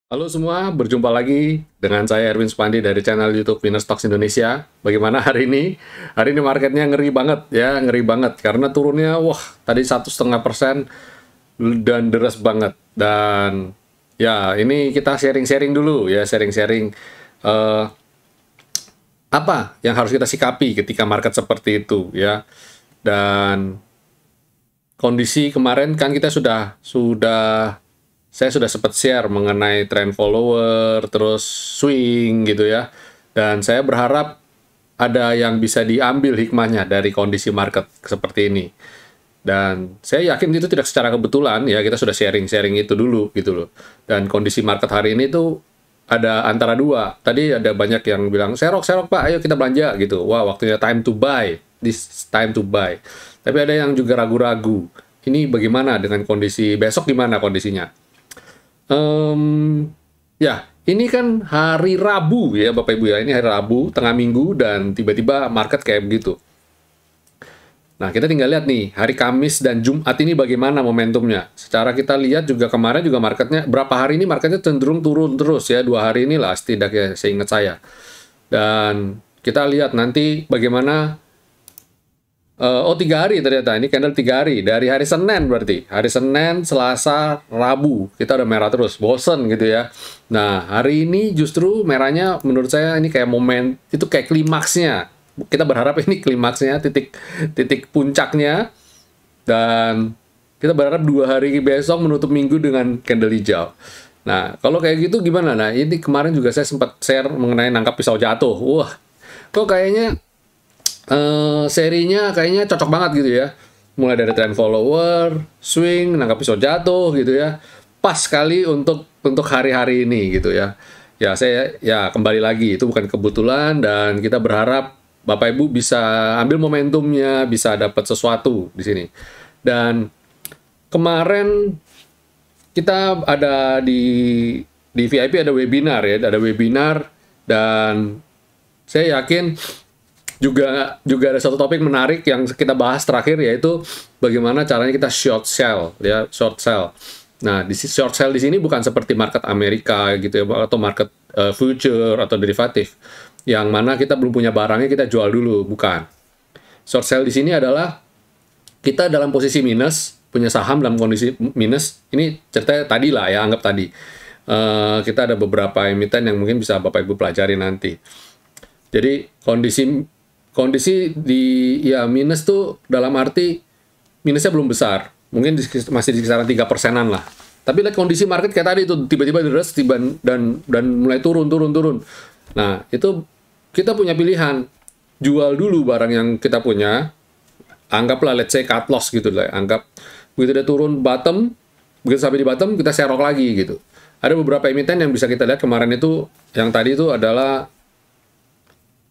Halo semua, berjumpa lagi dengan saya Erwin Supandi dari channel YouTube Winner Stocks Indonesia. Bagaimana hari ini? Hari ini marketnya ngeri banget ya, ngeri banget karena turunnya, wah, tadi 1,5% dan deras banget. Dan ya, ini kita sharing-sharing dulu ya, sharing-sharing eh, apa yang harus kita sikapi ketika market seperti itu ya. Dan kondisi kemarin kan kita saya sudah sempat share mengenai trend follower, terus swing gitu ya. Dan saya berharap ada yang bisa diambil hikmahnya dari kondisi market seperti ini. Dan saya yakin itu tidak secara kebetulan ya, kita sudah sharing-sharing itu dulu gitu loh. Dan kondisi market hari ini tuh ada antara dua. Tadi ada banyak yang bilang, serok Pak, ayo kita belanja gitu. Wah, waktunya time to buy. This time to buy. Tapi ada yang juga ragu-ragu. Ini bagaimana dengan kondisi besok, gimana kondisinya? Ya, ini kan hari Rabu ya Bapak Ibu ya. Ini hari Rabu, tengah minggu, dan tiba-tiba market kayak begitu. Nah, kita tinggal lihat nih, hari Kamis dan Jumat ini bagaimana momentumnya. Secara kita lihat juga kemarin juga marketnya, berapa hari ini marketnya cenderung turun terus ya. 2 hari inilah setidaknya seingat saya. Dan kita lihat nanti bagaimana. 3 hari ternyata. Ini candle 3 hari. Dari hari Senin berarti. Hari Senin, Selasa, Rabu. Kita udah merah terus. Bosen gitu ya. Nah, hari ini justru merahnya menurut saya ini kayak momen, itu kayak klimaksnya. Kita berharap ini klimaksnya, titik puncaknya. Dan kita berharap 2 hari besok menutup minggu dengan candle hijau. Nah, kalau kayak gitu gimana? Nah, ini kemarin juga saya sempat share mengenai nangkap pisau jatuh. Wah, kok kayaknya serinya kayaknya cocok banget gitu ya. Mulai dari trend follower, swing, nangkap pisau jatuh gitu ya. Pas sekali untuk hari-hari ini gitu ya. Ya saya ya kembali lagi itu bukan kebetulan dan kita berharap Bapak Ibu bisa ambil momentumnya, bisa dapat sesuatu di sini. Dan kemarin kita ada di VIP ada webinar ya, ada webinar dan saya yakin juga ada satu topik menarik yang kita bahas terakhir yaitu bagaimana caranya kita short sell ya, short sell. Nah, di short sell di sini bukan seperti market Amerika gitu ya atau market future atau derivatif yang mana kita belum punya barangnya kita jual dulu, bukan. Short sell di sini adalah kita dalam posisi minus, punya saham dalam kondisi minus. Ini ceritanya tadi lah ya, anggap tadi. Kita ada beberapa emiten yang mungkin bisa Bapak Ibu pelajari nanti. Jadi kondisi di ya minus tuh dalam arti minusnya belum besar, mungkin masih di kisaran 3%-an lah. Tapi lihat kondisi market kayak tadi itu tiba-tiba deres dan mulai turun. Nah, itu kita punya pilihan. Jual dulu barang yang kita punya, anggaplah let's say cut loss gitu lah. Anggap begitu dia turun bottom, begitu sampai di bottom kita serok lagi gitu. Ada beberapa emiten yang bisa kita lihat kemarin itu, yang tadi itu adalah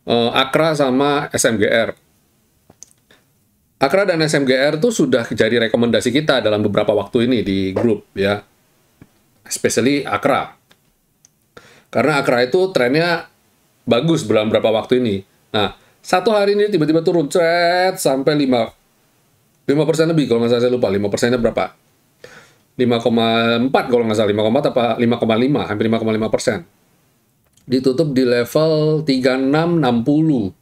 Akra sama SMGR. Akra dan SMGR tuh sudah jadi rekomendasi kita dalam beberapa waktu ini di grup ya. Especially Akra. Karena Akra itu trennya bagus dalam beberapa waktu ini. Nah, satu hari ini tiba-tiba turun sampai 5% lebih kalau nggak salah, saya lupa 5%-nya berapa. 5,4 kalau nggak salah, 5,4 apa 5,5, hampir 5,5%. Ditutup di level 3660.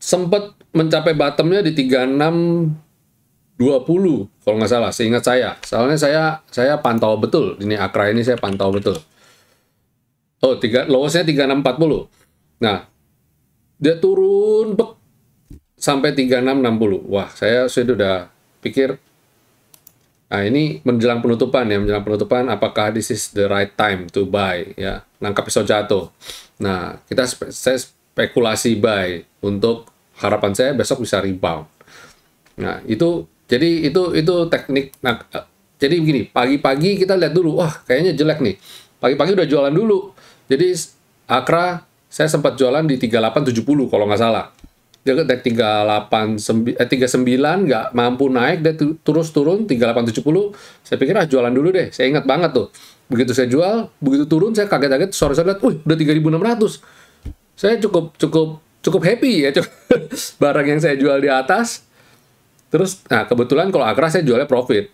Sempat mencapai bottomnya di 3620 kalau nggak salah, seingat saya. Soalnya saya pantau betul ini Akra ini, saya pantau betul. Oh, lowest-nya 3640. Nah, dia turun sampai 3660. Wah, saya sudah pikir, nah ini menjelang penutupan ya, menjelang penutupan apakah this is the right time to buy ya, nangkap pisau jatuh. Nah, saya spekulasi buy untuk harapan saya besok bisa rebound. Nah, jadi itu teknik. Nah, jadi begini, pagi-pagi kita lihat dulu, wah kayaknya jelek nih. Pagi-pagi udah jualan dulu. Jadi Akra saya sempat jualan di 3870 kalau nggak salah. Dia dari 39 nggak mampu naik, dia terus turun 3870. Saya pikir jualan dulu deh. Saya ingat banget tuh. Begitu saya jual, begitu turun saya kaget-kaget, sore saya lihat, udah 3600. Saya cukup happy ya, barang yang saya jual di atas. Terus, nah kebetulan kalau Akra saya jualnya profit.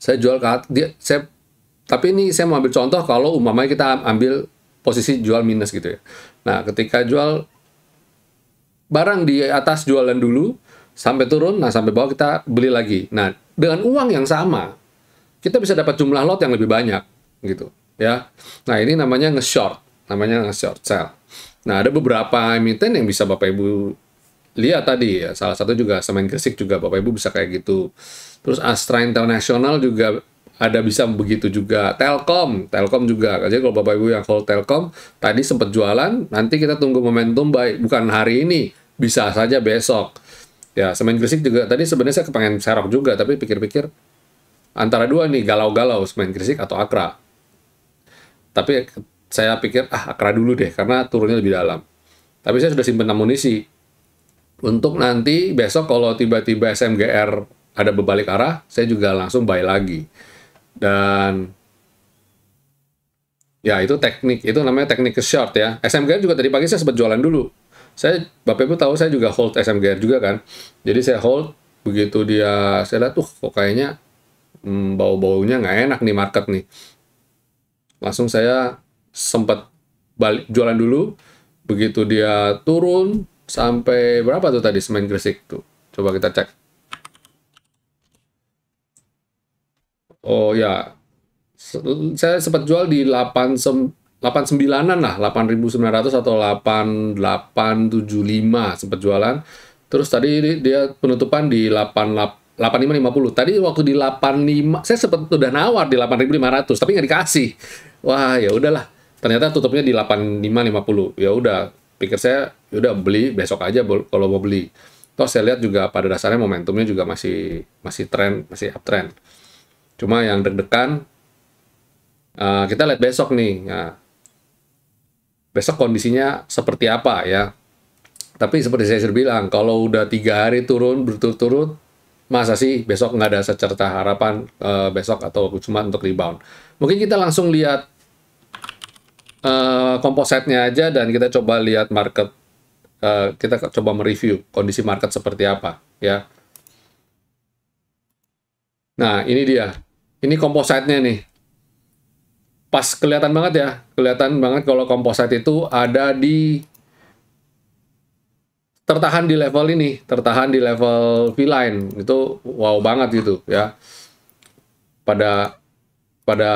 Saya jual saya Tapi ini saya mau ambil contoh kalau umpamanya kita ambil posisi jual minus gitu ya. Nah, ketika jual barang di atas jualan dulu, sampai turun, nah sampai bawah kita beli lagi. Nah, dengan uang yang sama, kita bisa dapat jumlah lot yang lebih banyak, gitu ya. Nah, ini namanya nge-short sell. Nah, ada beberapa emiten yang bisa Bapak Ibu lihat tadi ya. Salah satu juga Semen Gresik juga Bapak Ibu bisa kayak gitu. Terus Astra International juga ada bisa begitu juga. Telkom juga. Jadi kalau Bapak Ibu yang hold Telkom, tadi sempat jualan, nanti kita tunggu momentum baik. Bukan hari ini, bisa saja besok. Ya, Semen Gresik juga. Tadi sebenarnya saya kepengen serok juga, tapi pikir-pikir antara dua nih, galau-galau, Semen Gresik atau Akra. Tapi saya pikir, Akra dulu deh, karena turunnya lebih dalam. Tapi saya sudah simpen amunisi. Untuk nanti besok kalau tiba-tiba SMGR ada berbalik arah, saya juga langsung buy lagi. Dan ya itu teknik, itu namanya teknik ke short ya. SMGR juga tadi pagi saya sempat jualan dulu. Bapak Ibu tahu saya juga hold SMGR juga kan. Jadi saya hold, begitu saya lihat kok kayaknya bau-baunya nggak enak nih market nih. Langsung saya sempat balik jualan dulu, begitu dia turun sampai berapa tuh tadi Semen Gresik tuh. Coba kita cek. Oh ya, saya sempat jual di 89-an lah, 8.900 atau 8.875 sempat jualan. Terus tadi dia penutupan di 8550. Tadi waktu di 85, saya sempat udah nawar di 8.500, tapi nggak dikasih. Wah, ya udahlah. Ternyata tutupnya di 8550. Ya udah, pikir saya, ya udah beli besok aja kalau mau beli. Toh saya lihat juga pada dasarnya momentumnya juga masih uptrend. Cuma yang deg-degan, kita lihat besok nih. Nah, besok kondisinya seperti apa ya. Tapi seperti saya sudah bilang, kalau udah 3 hari turun berturut-turut, masa sih besok nggak ada secerca harapan besok atau cuma untuk rebound. Mungkin kita langsung lihat kompositnya aja dan kita coba lihat market. Kita coba mereview kondisi market seperti apa ya. Nah, ini dia. Ini kompositnya nih. Pas kelihatan banget ya. Kelihatan banget kalau komposit itu ada tertahan di level ini. Tertahan di level V-line. Itu wow banget gitu ya. Pada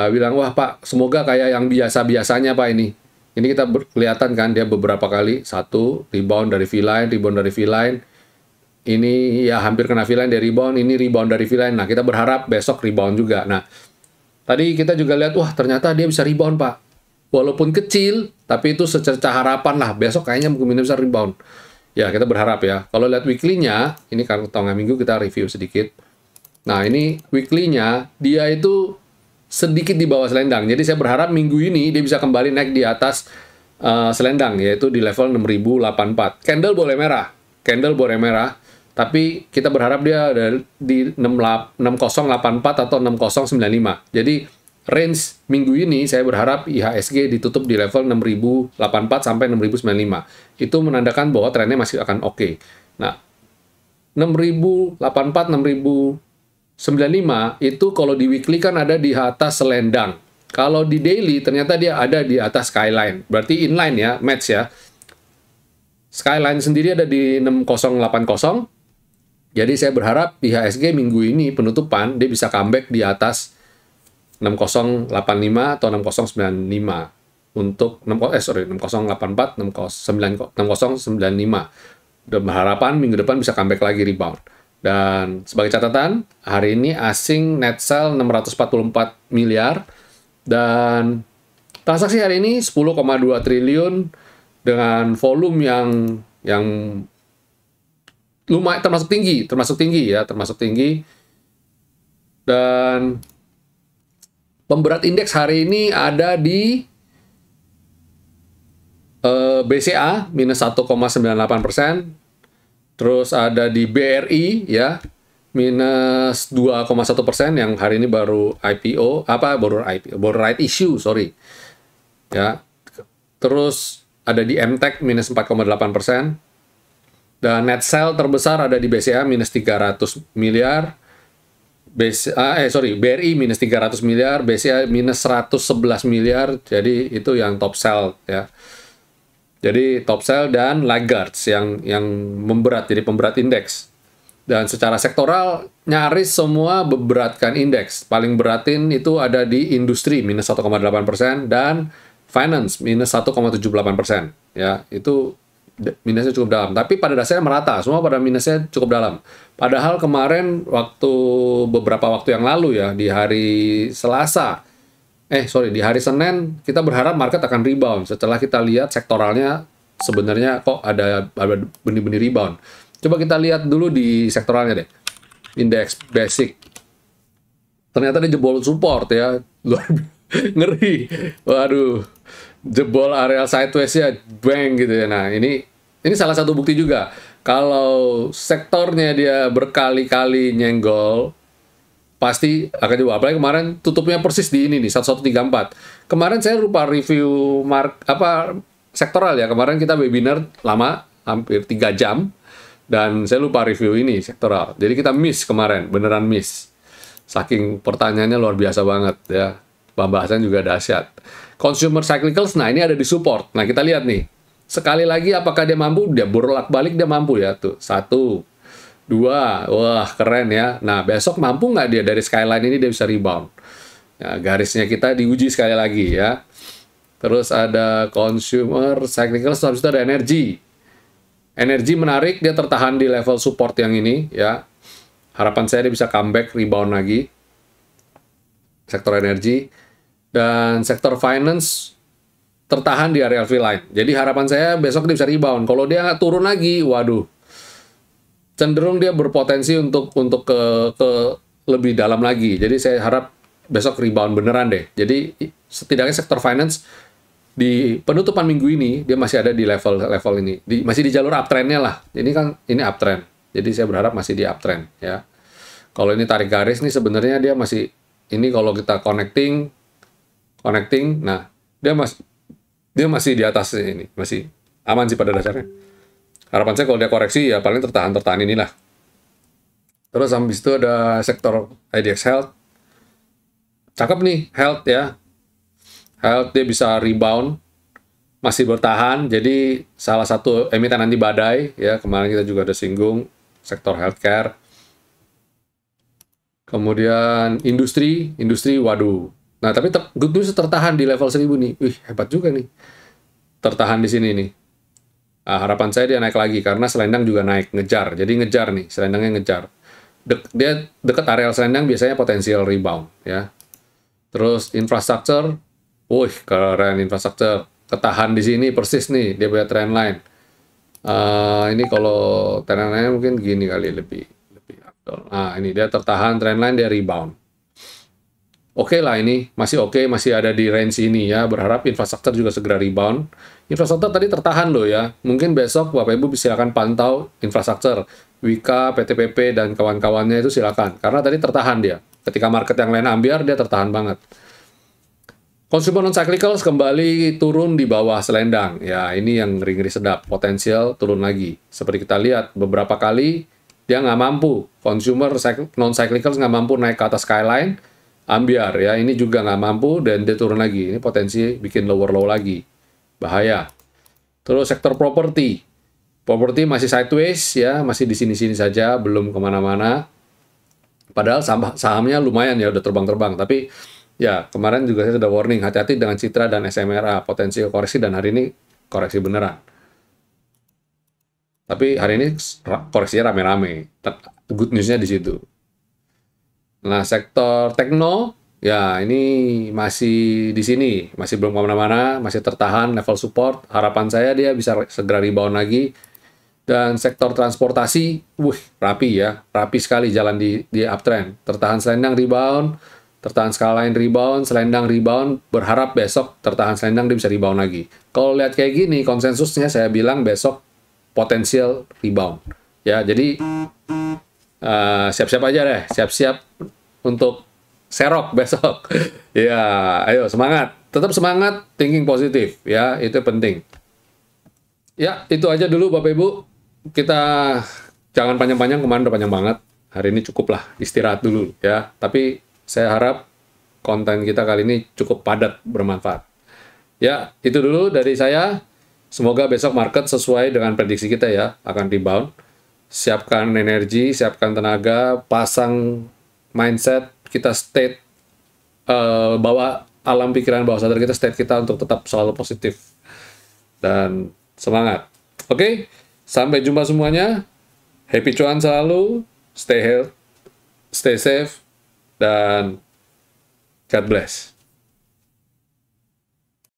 bilang, wah Pak, semoga kayak yang biasa-biasanya Pak ini. Ini kita kelihatan kan dia beberapa kali. Satu, rebound dari V-line. Ini ya hampir kena V-line dari rebound, ini rebound dari V-line. Nah, kita berharap besok rebound juga. Nah, tadi kita juga lihat, wah ternyata dia bisa rebound, Pak. Walaupun kecil, tapi itu secerca harapan lah. Besok kayaknya mungkin bisa rebound. Ya, kita berharap ya. Kalau lihat weekly-nya, ini kan tanggal minggu kita review sedikit. Nah, ini weekly-nya, dia itu sedikit di bawah selendang. Jadi saya berharap minggu ini dia bisa kembali naik di atas selendang, yaitu di level 6084. Candle boleh merah. Tapi kita berharap dia ada di 6084 atau 6095. Jadi range minggu ini saya berharap IHSG ditutup di level 6084 sampai 6095. Itu menandakan bahwa trennya masih akan oke. Nah, 6084, 6095 itu kalau di weekly kan ada di atas selendang. Kalau di daily ternyata dia ada di atas skyline. Berarti inline ya, match ya. Skyline sendiri ada di 6080. Jadi saya berharap IHSG minggu ini penutupan dia bisa comeback di atas 6085 atau 6095 untuk 6084 6095. Dan berharapan minggu depan bisa comeback lagi rebound. Dan sebagai catatan, hari ini asing net sell 644 miliar dan transaksi hari ini 10,2 triliun dengan volume yang lumayan termasuk tinggi. Dan pemberat indeks hari ini ada di BCA minus 1,98%, terus ada di BRI ya minus 2,1% yang hari ini baru right issue ya. Terus ada di MTEK minus 4,8%. Dan net sell terbesar ada di BCA minus 300 miliar. BRI minus 300 miliar, BCA minus 111 miliar, jadi itu yang top sell ya. Jadi top sell dan laggards yang memberat, jadi pemberat indeks. Dan secara sektoral nyaris semua memberatkan indeks. Paling beratin itu ada di industri minus 1,8% dan finance minus 1,78%. Ya, itu minusnya cukup dalam. Tapi pada dasarnya merata, semua pada minusnya cukup dalam. Padahal kemarin beberapa waktu yang lalu ya, di hari Selasa, di hari Senin kita berharap market akan rebound setelah kita lihat sektoralnya sebenarnya kok ada benih-benih rebound. Coba kita lihat dulu di sektoralnya deh. Indeks basic. Ternyata dia jebol support ya. Ngeri. Waduh. Jebol area sideways-nya bang gitu ya. Nah, ini salah satu bukti juga. Kalau sektornya dia berkali-kali nyenggol, pasti akan coba. Apalagi kemarin tutupnya persis di ini nih, 1134. Kemarin saya lupa review sektoral ya. Kemarin kita webinar lama, hampir 3 jam. Dan saya lupa review ini sektoral. Jadi kita miss kemarin, beneran miss. Saking pertanyaannya luar biasa banget ya. Pembahasan juga dahsyat. Consumer cyclicals, nah ini ada di support. Nah kita lihat nih. Sekali lagi apakah dia mampu? Dia bolak-balik dia mampu ya. Tuh, 1, 2, wah keren ya. Nah besok mampu nggak dia dari skyline ini dia bisa rebound. Ya, garisnya kita diuji sekali lagi ya. Terus ada consumer cyclicals, habis itu ada energi. Energi menarik, dia tertahan di level support yang ini ya. Harapan saya dia bisa comeback, rebound lagi. Sektor energi. Dan sektor finance tertahan di area LV line. Jadi harapan saya besok dia bisa rebound. Kalau dia turun lagi, waduh. Cenderung dia berpotensi untuk ke lebih dalam lagi. Jadi saya harap besok rebound beneran deh. Jadi setidaknya sektor finance di penutupan minggu ini dia masih ada di level ini, masih di jalur uptrendnya lah. Ini kan ini uptrend, jadi saya berharap masih di uptrend ya. Kalau ini tarik garis nih sebenarnya dia masih ini kalau kita connecting, nah dia masih di atas ini, masih aman sih pada dasarnya. Harapan saya kalau dia koreksi ya paling tertahan inilah. Terus habis itu ada sektor IDX Health, cakep nih Health ya. Health dia bisa rebound, masih bertahan, jadi salah satu emiten anti badai ya. Kemarin kita juga ada singgung sektor healthcare. Kemudian industri waduh. Nah tapi good news tertahan di level 1000 nih. Wih hebat juga nih, tertahan di sini nih. Nah, harapan saya dia naik lagi karena selendang juga naik, ngejar. Jadi ngejar nih, selendangnya ngejar. Dia dekat area selendang biasanya potensial rebound ya. Terus infrastruktur. Wih, keren infrastruktur. Ketahan di sini persis nih, dia punya trend line. Ini kalau trend line mungkin gini kali lebih afdol. Nah, ini dia tertahan trend line, dia rebound. Oke lah ini, masih oke, masih ada di range ini ya. Berharap infrastruktur juga segera rebound. Infrastruktur tadi tertahan loh ya. Mungkin besok Bapak Ibu silakan pantau infrastruktur. Wika, PTPP, dan kawan-kawannya itu silakan. Karena tadi tertahan dia. Ketika market yang lain ambiar, dia tertahan banget. Consumer non-cyclicals kembali turun di bawah selendang. Ya, ini yang ngeri-ngeri sedap. Potensial turun lagi. Seperti kita lihat, beberapa kali dia nggak mampu. Consumer non-cyclicals nggak mampu naik ke atas skyline. Ambiar, ya. Ini juga nggak mampu dan dia turun lagi. Ini potensi bikin lower low lagi. Bahaya. Terus sektor properti. Properti masih sideways, ya. Masih di sini-sini saja, belum kemana-mana. Padahal sahamnya lumayan ya, udah terbang-terbang. Tapi ya, kemarin juga saya sudah warning, hati-hati dengan Citra dan SMRA, potensi koreksi, dan hari ini koreksi beneran. Tapi hari ini koreksinya rame-rame. Good news-nya di situ. Nah, sektor tekno, ya ini masih di sini, masih belum kemana-mana, masih tertahan level support. Harapan saya dia bisa segera rebound lagi. Dan sektor transportasi, rapi ya, rapi sekali jalan di uptrend. Tertahan selendang rebound, tertahan skyline rebound, selendang rebound, berharap besok tertahan selendang dia bisa rebound lagi. Kalau lihat kayak gini, konsensusnya saya bilang besok potensial rebound. Ya, jadi siap-siap aja deh, siap-siap untuk serok besok. Ya, ayo semangat, tetap semangat, thinking positif, ya itu penting. Ya, itu aja dulu Bapak Ibu. Kita jangan panjang-panjang, kemarin udah panjang banget. hari ini cukuplah istirahat dulu ya. Tapi saya harap konten kita kali ini cukup padat, bermanfaat. Ya, itu dulu dari saya. Semoga besok market sesuai dengan prediksi kita ya, akan rebound. Siapkan energi, siapkan tenaga, pasang mindset, kita state, bawa alam pikiran bawah sadar kita, state kita untuk tetap selalu positif. Dan semangat. Oke, sampai jumpa semuanya. Happy cuan selalu, stay healthy, stay safe, dan God bless.